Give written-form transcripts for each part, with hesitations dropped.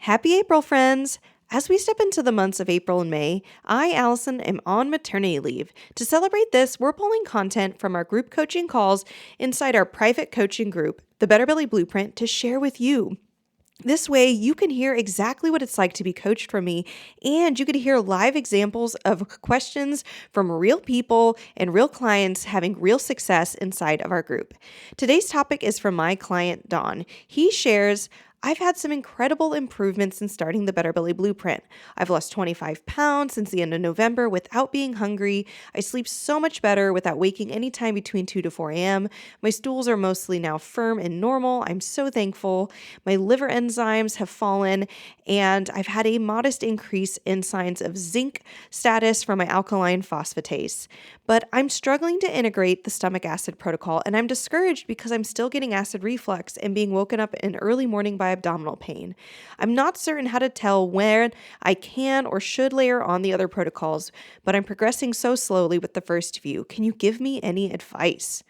Happy April, friends! As we step into the months of April and May, I, Allison, am on maternity leave. To celebrate this, we're pulling content from our group coaching calls inside our private coaching group, the Better Belly Blueprint, to share with you. This way, you can hear exactly what it's like to be coached from me, and you get to hear live examples of questions from real people and real clients having real success inside of our group. Today's topic is from my client, Don. He shares, I've had some incredible improvements in starting the Better Belly Blueprint. I've lost 25 pounds since the end of November without being hungry. I sleep so much better without waking anytime between 2 to 4 a.m. My stools are mostly now firm and normal. I'm so thankful. My liver enzymes have fallen, and I've had a modest increase in signs of zinc status from my alkaline phosphatase. But I'm struggling to integrate the stomach acid protocol, and I'm discouraged because I'm still getting acid reflux and being woken up in early morning by abdominal pain. I'm not certain how to tell when I can or should layer on the other protocols, but I'm progressing so slowly with the first few. Can you give me any advice?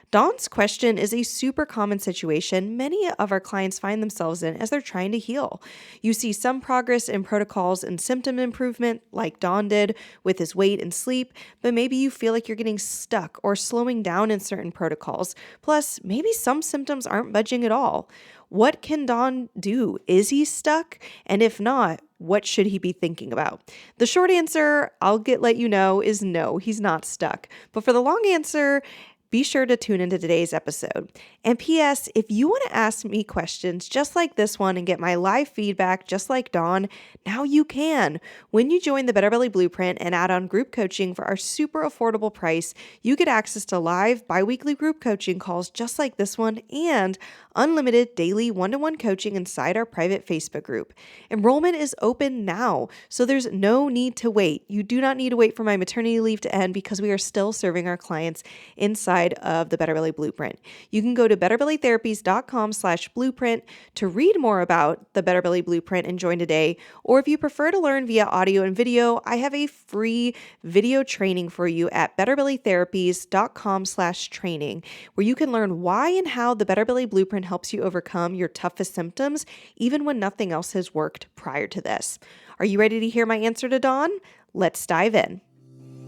Dawn's question is a super common situation many of our clients find themselves in as they're trying to heal. You see some progress in protocols and symptom improvement, like Dawn did with his weight and sleep, but maybe you feel like you're getting stuck or slowing down in certain protocols. Plus, maybe some symptoms aren't budging at all. What can Dawn do? Is he stuck? And if not, what should he be thinking about? The short answer, let you know, is no, he's not stuck. But for the long answer, be sure to tune into today's episode. And P.S., if you want to ask me questions just like this one and get my live feedback just like Dawn, now you can. When you join the Better Belly Blueprint and add on group coaching for our super affordable price, you get access to live bi-weekly group coaching calls just like this one and unlimited daily one-to-one coaching inside our private Facebook group. Enrollment is open now, so there's no need to wait. You do not need to wait for my maternity leave to end because we are still serving our clients inside of the Better Belly Blueprint. You can go to betterbellytherapies.com/blueprint to read more about the Better Belly Blueprint and join today. Or if you prefer to learn via audio and video, I have a free video training for you at betterbellytherapies.com/training, where you can learn why and how the Better Belly Blueprint helps you overcome your toughest symptoms, even when nothing else has worked prior to this. Are you ready to hear my answer to Dawn? Let's dive in.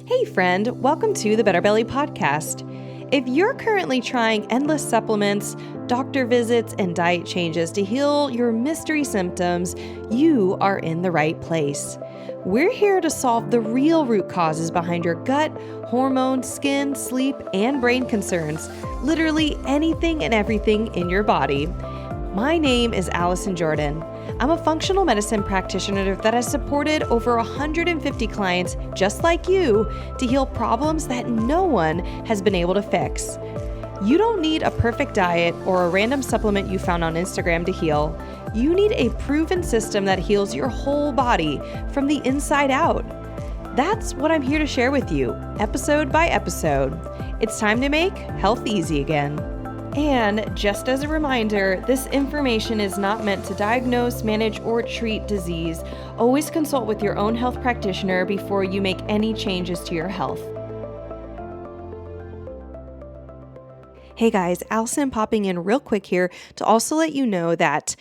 Hey friend, welcome to the Better Belly Podcast. If you're currently trying endless supplements, doctor visits, and diet changes to heal your mystery symptoms, you are in the right place. We're here to solve the real root causes behind your gut, hormones, skin, sleep, and brain concerns, literally anything and everything in your body. My name is Allison Jordan. I'm a functional medicine practitioner that has supported over 150 clients just like you to heal problems that no one has been able to fix. You don't need a perfect diet or a random supplement you found on Instagram to heal. You need a proven system that heals your whole body from the inside out. That's what I'm here to share with you, episode by episode. It's time to make health easy again. And just as a reminder, this information is not meant to diagnose, manage, or treat disease. Always consult with your own health practitioner before you make any changes to your health. Hey guys, Allison popping in real quick here to also let you know that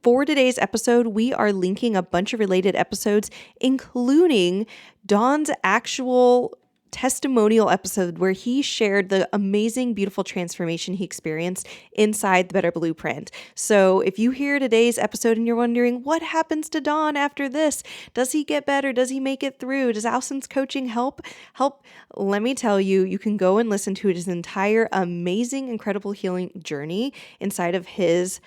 for today's episode, we are linking a bunch of related episodes, including Dawn's actual testimonial episode where he shared the amazing, beautiful transformation he experienced inside the Better Blueprint. So if you hear today's episode and you're wondering what happens to Dawn after this, does he get better? Does he make it through? Does Allison's coaching help? Let me tell you, you can go and listen to his entire amazing, incredible healing journey inside of his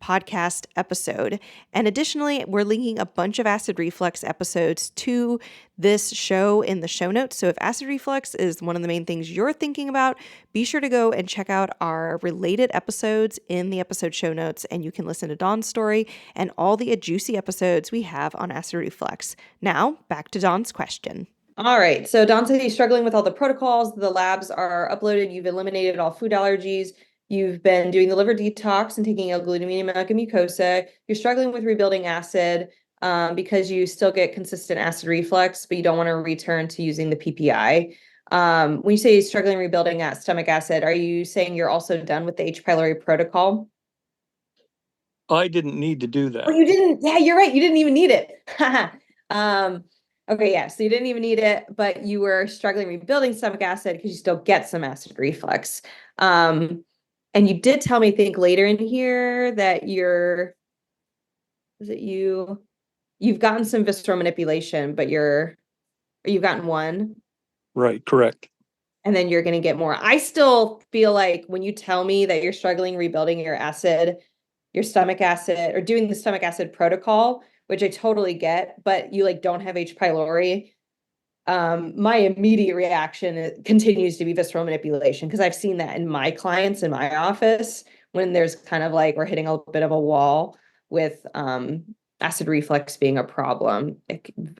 podcast episode. And additionally, we're linking a bunch of acid reflux episodes to this show in the show notes. So if acid reflux is one of the main things you're thinking about, be sure to go and check out our related episodes in the episode show notes, and you can listen to Dawn's story and all the juicy episodes we have on acid reflux. Now, back to Dawn's question. All right. So Dawn said he's struggling with all the protocols. The labs are uploaded. You've eliminated all food allergies. You've been doing the liver detox and taking L-glutamine and mucosa. You're struggling with rebuilding acid because you still get consistent acid reflux, but you don't want to return to using the PPI. When you say struggling rebuilding stomach acid, are you saying you're also done with the H. pylori protocol? I didn't need to do Oh, that. you didn't. Yeah, you're right. You didn't even need it. Um, okay, yeah. So you didn't even need it, but you were struggling rebuilding stomach acid because you still get some acid reflux. Um, and you did tell me, I think later in here that is it you've gotten some visceral manipulation, but you've gotten one, Right, correct. and then you're going to get more. I still feel like when you tell me that you're struggling rebuilding your stomach acid, or doing the stomach acid protocol, which I totally get, but you like don't have H. pylori, my immediate reaction continues to be visceral manipulation, because I've seen that in my clients in my office when there's kind of like we're hitting a bit of a wall with acid reflux being a problem.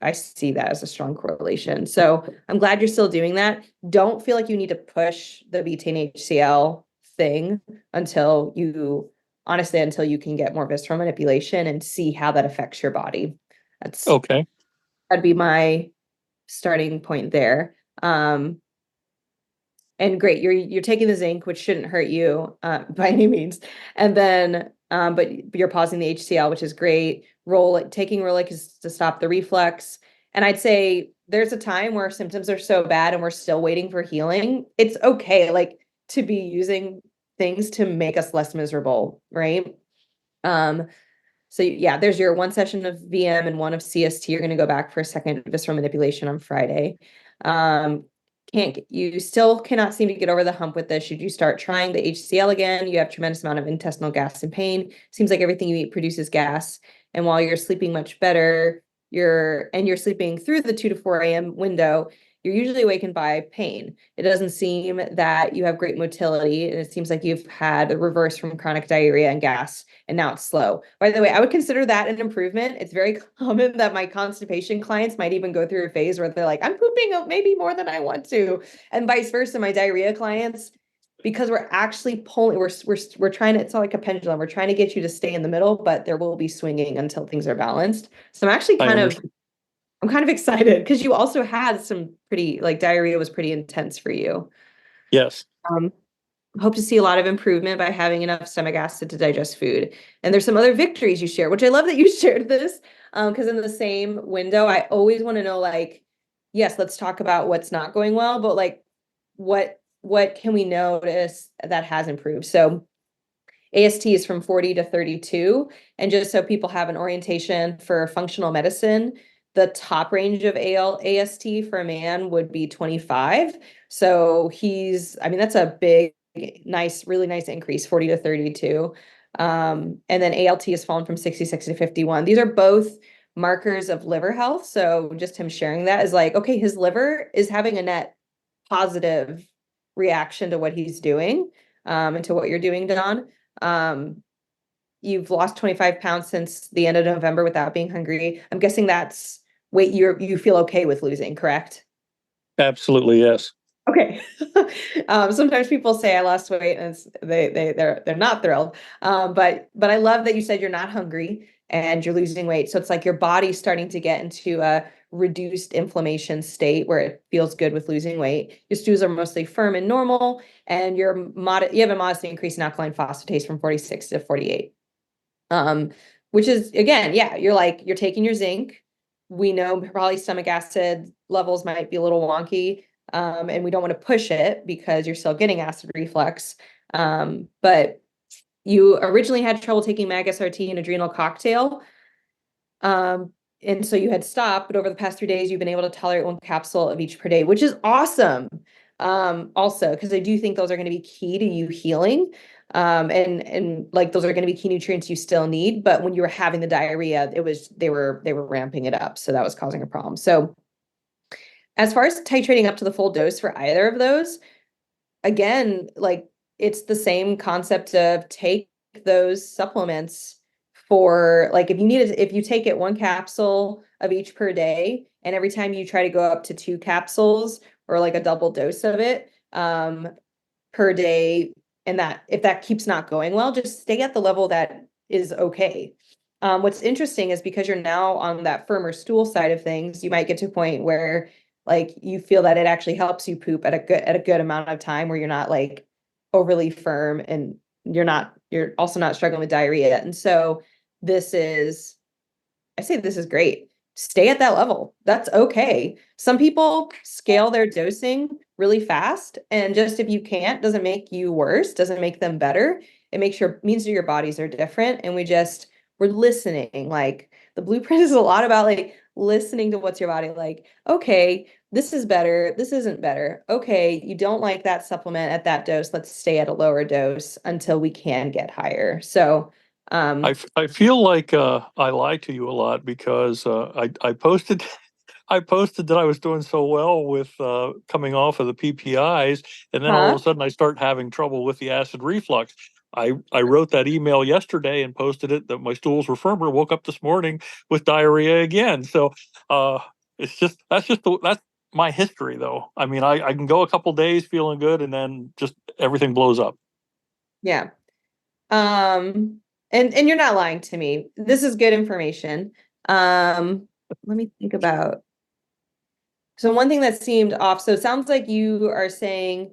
I see that as a strong correlation. So I'm glad you're still doing that. Don't feel like you need to push the betaine HCl thing until you honestly until you can get more visceral manipulation and see how that affects your body. That's Okay. that'd be my starting point there. And great, you're taking the zinc, which shouldn't hurt you by any means. And then, but you're pausing the HCl, which is great. Taking Rolic is to stop the reflux. And I'd say there's a time where symptoms are so bad and we're still waiting for healing. It's okay, like to be using things to make us less miserable, right? Um, so yeah, there's your one session of VM and one of CST. You're going to go back for a second visceral manipulation on Friday. Um, you still cannot seem to get over the hump with this. Should you start trying the HCl again? You have tremendous amount of intestinal gas and pain. Seems like everything you eat produces gas. And while you're sleeping much better, you're sleeping through the 2 to 4 a.m. window, you're usually awakened by pain. It doesn't seem that you have great motility, and it seems like you've had a reverse from chronic diarrhea and gas, and now it's slow. By the way, I would consider that an improvement. It's very common that my constipation clients might even go through a phase where they're like, I'm pooping maybe more than I want to, and vice versa. My diarrhea clients, because we're actually pulling, we're trying to, it's not like a pendulum. We're trying to get you to stay in the middle, but there will be swinging until things are balanced. So I understand. I'm kind of excited because you also had some pretty, like, diarrhea was pretty intense for you. Yes, Um, Hope to see a lot of improvement by having enough stomach acid to digest food. And there's some other victories you share, which I love that you shared this. Because in the same window, I always want to know, like, yes, let's talk about what's not going well, but like what can we notice that has improved? So AST is from 40 to 32. And just so people have an orientation for functional medicine, the top range of AST for a man would be 25. So I mean, that's a big, nice, really nice increase, 40 to 32. And then ALT has fallen from 66 to 51. These are both markers of liver health. So just him sharing that is like, okay, his liver is having a net positive reaction to what he's doing, and to what you're doing, Don. Um, you've lost 25 pounds since the end of November without being hungry. I'm guessing that's weight you feel okay with losing, correct? absolutely, yes. Okay. Sometimes people say I lost weight and they're not thrilled. But I love that you said you're not hungry and you're losing weight. So it's like your body's starting to get into a reduced inflammation state where it feels good with losing weight. Your stools are mostly firm and normal, and you have a modest increase in alkaline phosphatase from 46 to 48. Um, which is, again, yeah, you're taking your zinc. We know probably stomach acid levels might be a little wonky, and we don't want to push it because you're still getting acid reflux. But you originally had trouble taking MAG-SRT and adrenal cocktail. Um, and so you had stopped, but over the past 3 days, you've been able to tolerate one capsule of each per day, which is awesome. Also, because I do think those are going to be key to you healing. And like those are going to be key nutrients you still need. But when you were having the diarrhea, they were ramping it up. So that was causing a problem. So as far as titrating up to the full dose for either of those, again, like it's the same concept of take those supplements for, like, if you take it one capsule of each per day, and every time you try to go up to two capsules or like a double dose of it per day, and that if that keeps not going well, just stay at the level that is okay. What's interesting is because you're now on that firmer stool side of things, you might get to a point where like you feel that it actually helps you poop at a good amount of time, where you're not like overly firm and you're not you're also not struggling with diarrhea. And so this is I say this is great. Stay at that level. That's okay. Some people scale their dosing really fast, and just if you can't, doesn't make you worse, doesn't make them better. It makes your means that your bodies are different, and we're listening. Like the blueprint is a lot about like listening to what's your body like. Okay, this is better. This isn't better. Okay, you don't like that supplement at that dose. Let's stay at a lower dose until we can get higher. So, I feel like I lied to you a lot because I posted I posted that I was doing so well with coming off of the PPIs, and then all of huh? a sudden I start having trouble with the acid reflux. I wrote that email yesterday and posted it that my stools were firmer. Woke up this morning with diarrhea again. So uh, it's just that's my history though. I mean, I can go a couple days feeling good and then just everything blows up. Yeah. And you're not lying to me. This is good information. Let me think about. So one thing that seemed off. So it sounds like you are saying,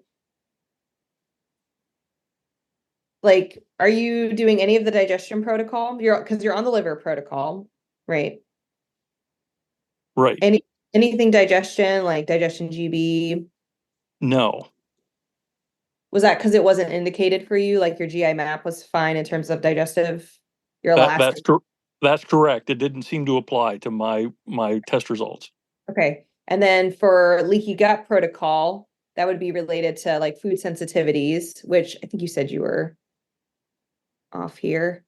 like, are you doing any of the digestion protocol? Because you're on the liver protocol, right? Right. Any anything digestion, like digestion GB, No. was that because it wasn't indicated for you? Like your GI map was fine in terms of digestive, your That last. that's that's correct. It didn't seem to apply to my test results. Okay. And then for leaky gut protocol, that would be related to like food sensitivities, which I think you said you were off here.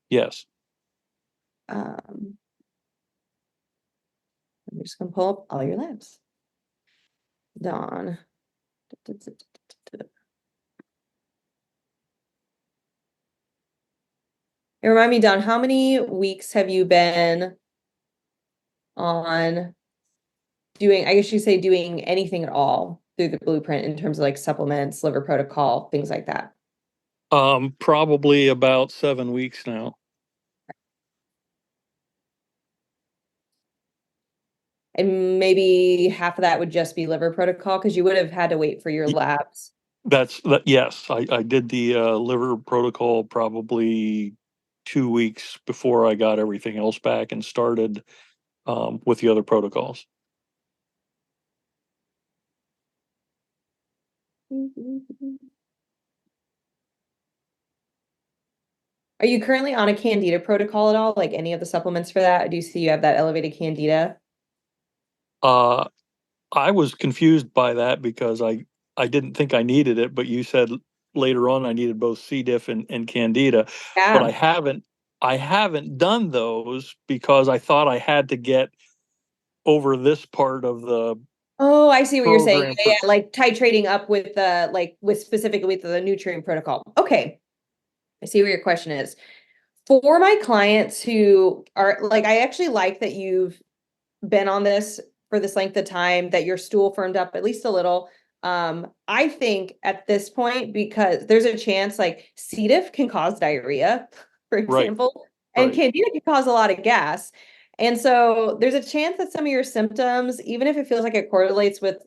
Yes. Um, I'm just gonna pull up all your labs. Dawn. And remind me, Dawn, how many weeks have you been on doing, I guess you say doing anything at all through the blueprint in terms of like supplements, liver protocol, things like that? Probably about 7 weeks now. And maybe half of that would just be liver protocol because you would have had to wait for your Y- labs. That's that. Yes, I did the liver protocol probably 2 weeks before I got everything else back and started with the other protocols. Are you currently on a candida protocol at all? Like any of the supplements for that? I do see you have that elevated candida. Uh, I was confused by that because I didn't think I needed it, but you said later on I needed both C. diff and candida, but Yeah. I haven't done those because I thought I had to get over this part of the Oh, I see what you're saying. program Yeah, for. yeah, like titrating up with the like with specifically with the nutrient protocol. Okay. I see what your question is. For my clients who are like, I actually like that you've been on this for this length of time, that your stool firmed up at least a little. I think at this point, because there's a chance like C. diff can cause diarrhea, for Right, example, and right. candida can cause a lot of gas. And so there's a chance that some of your symptoms, even if it feels like it correlates with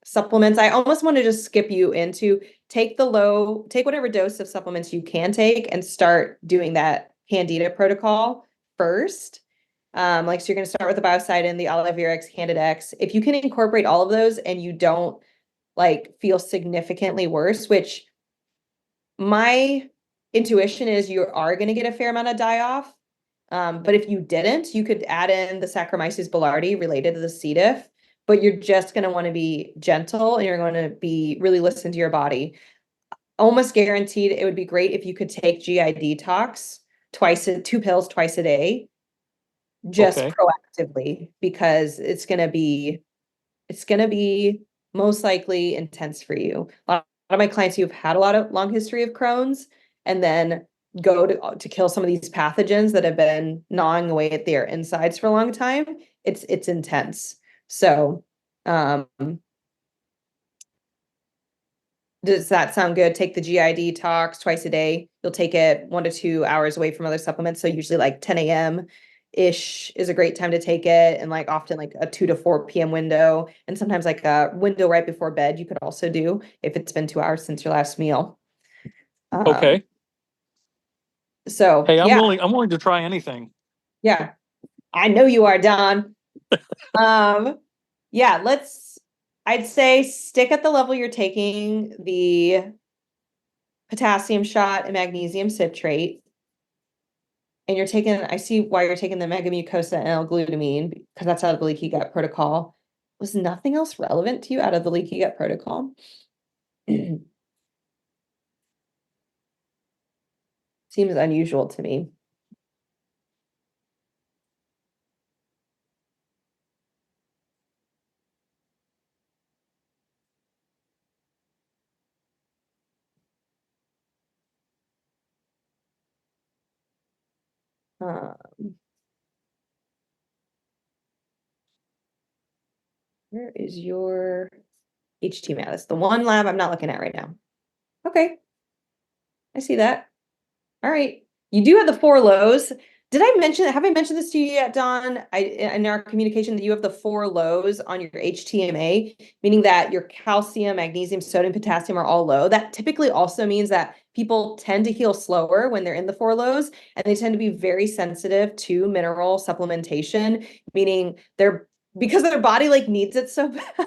supplements, I almost want to just skip you into take whatever dose of supplements you can take and start doing that candida protocol first. Like, so you're going to start with the biocidin, the Oliverex, Candidex. If you can incorporate all of those and you don't like feel significantly worse, which my intuition is you are going to get a fair amount of die off. But if you didn't, you could add in the Saccharomyces boulardii related to the C. diff, but you're just going to want to be gentle and you're going to be really listen to your body. Almost guaranteed it would be great if you could take GI detox two pills twice a day, just Okay. proactively, because it's gonna be most likely intense for you. A lot of my clients who've had a lot of long history of Crohn's and then go to kill some of these pathogens that have been gnawing away at their insides for a long time. It's intense. So, um, does that sound good? Take the GI detox twice a day. You'll take it 1 to 2 hours away from other supplements. So usually like 10 a.m. ish is a great time to take it, and like often like a 2 to 4 p.m. window, and sometimes like a window right before bed you could also do if it's been 2 hours since your last meal. Um, Okay. so Hey, yeah, I'm willing to try anything. yeah, I know you are, Don. Um, yeah, I'd say stick at the level you're taking the potassium shot and magnesium citrate. And I see why you're taking the megamucosa and L-glutamine because that's out of the leaky gut protocol. Was nothing else relevant to you out of the leaky gut protocol? Seems unusual to me. Uh, where is your HT That's the one lab I'm not looking at right now. Okay, I see that. All right. You do have the four lows. Have I mentioned this to you yet, Don? In our communication that you have the four lows on your HTMA, meaning that your calcium, magnesium, sodium, potassium are all low. That typically also means that people tend to heal slower when they're in the four lows, and they tend to be very sensitive to mineral supplementation, meaning because their body like needs it so bad,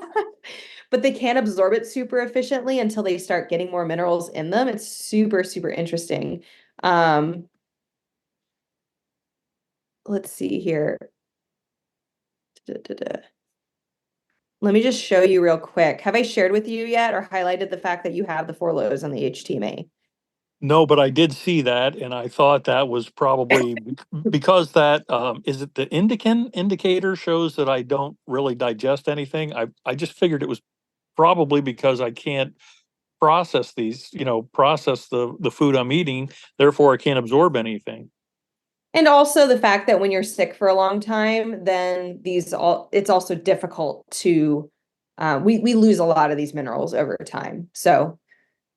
but they can't absorb it super efficiently until they start getting more minerals in them. It's super, super interesting. Um, let's see here. Da-da-da. Let me just show you real quick. Have I shared with you yet or highlighted the fact that you have the four lows on the HTMA? No, but I did see that, and I thought that was probably because that is it the indicator shows that I don't really digest anything. I just figured it was probably because I can't process process the food I'm eating, therefore I can't absorb anything. And also the fact that when you're sick for a long time, then it's also difficult to we lose a lot of these minerals over time. So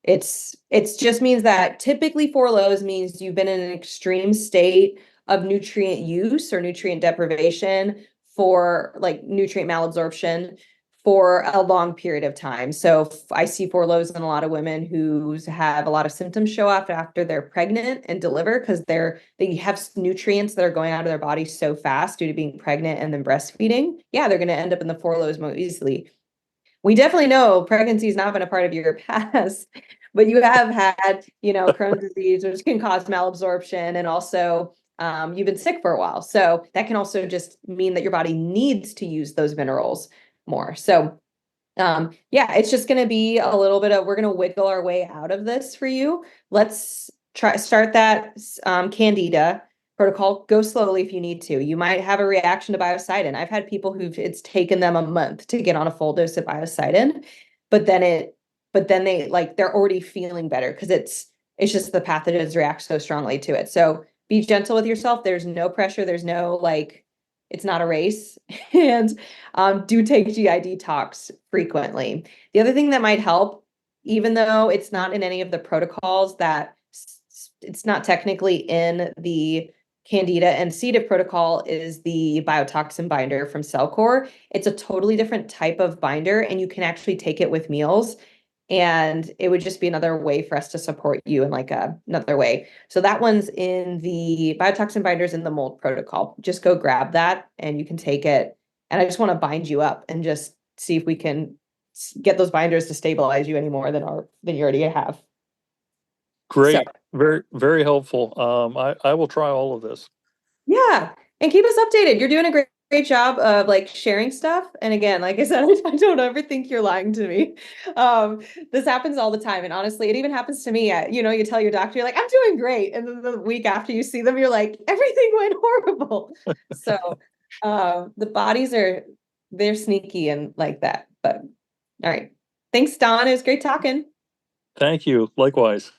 it's just means that typically four lows means you've been in an extreme state of nutrient use or nutrient deprivation for like nutrient malabsorption for a long period of time. So I see four lows in a lot of women who have a lot of symptoms show up after they're pregnant and deliver because they have nutrients that are going out of their body so fast due to being pregnant and then breastfeeding. Yeah, they're going to end up in the four lows more easily. We definitely know pregnancy has not been a part of your past, but you have had, Crohn's disease, which can cause malabsorption, and also you've been sick for a while. So that can also just mean that your body needs to use those minerals more. So yeah, it's just going to be a little bit of, we're going to wiggle our way out of this for you. Let's start that Candida protocol. Go slowly if you need to. You might have a reaction to biocidin. I've had people it's taken them a month to get on a full dose of biocidin, but then they're already feeling better because it's just the pathogens react so strongly to it. So be gentle with yourself. There's no pressure. There's no it's not a race. And do take GI detox frequently. The other thing that might help, even though it's not in any of the protocols it's not technically in the Candida and C. diff protocol, is the biotoxin binder from Cellcore. It's a totally different type of binder, and you can actually take it with meals. And it would just be another way for us to support you in another way. So that one's in the biotoxin binders in the mold protocol. Just go grab that and you can take it. And I just want to bind you up and just see if we can get those binders to stabilize you any more than you already have. So Great, very very helpful. I will try all of this. yeah, and keep us updated. You're doing a great job of sharing stuff. And again, like I said, I don't ever think you're lying to me. This happens all the time, and honestly, it even happens to me. You tell your doctor, you're like, I'm doing great, and then the week after you see them, you're like, everything went horrible. So, the bodies they're sneaky and like that. But all right, thanks, Don. It was great talking. Thank you. Likewise.